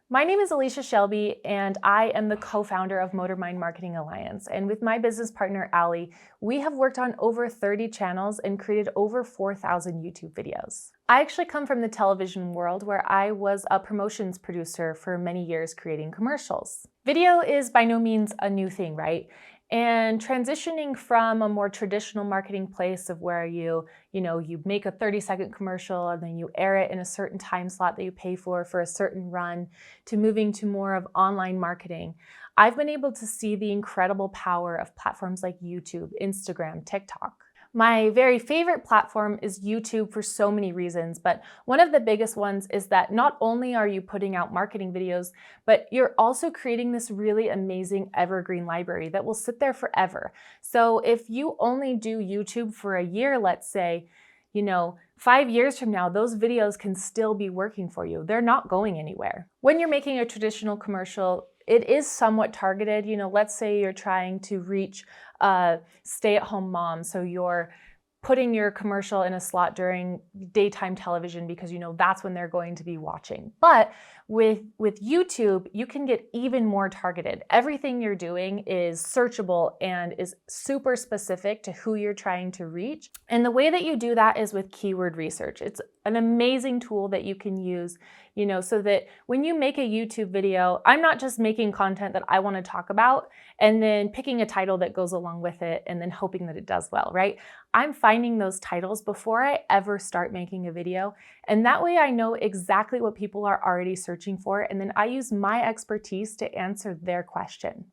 My name is Alicia Shelby, and I am the co-founder of Motormind Marketing Alliance. And with my business partner, Allie, we have worked on over 30 channels and created over 4,000 YouTube videos. I actually come from the television world where I was a promotions producer for many years creating commercials. Video is by no means a new thing, right? And transitioning from a more traditional marketing place of where you make a 30-second commercial and then you air it in a certain time slot that you pay for a certain run, to moving to more of online marketing, I've been able to see the incredible power of platforms like YouTube, Instagram, TikTok. My very favorite platform is YouTube for so many reasons, but one of the biggest ones is that not only are you putting out marketing videos, but you're also creating this really amazing evergreen library that will sit there forever. So if you only do YouTube for a year, let's say, 5 years from now, those videos can still be working for you. They're not going anywhere. When you're making a traditional commercial, it is somewhat targeted. Let's say you're trying to reach a stay-at-home mom, so you're putting your commercial in a slot during daytime television because that's when they're going to be watching. But with YouTube, you can get even more targeted. Everything you're doing is searchable and is super specific to who you're trying to reach. And the way that you do that is with keyword research. It's an amazing tool that you can use, so that when you make a YouTube video, I'm not just making content that I want to talk about and then picking a title that goes along with it and then hoping that it does well, right? I'm finding those titles before I ever start making a video. And that way I know exactly what people are already searching for. And then I use my expertise to answer their question.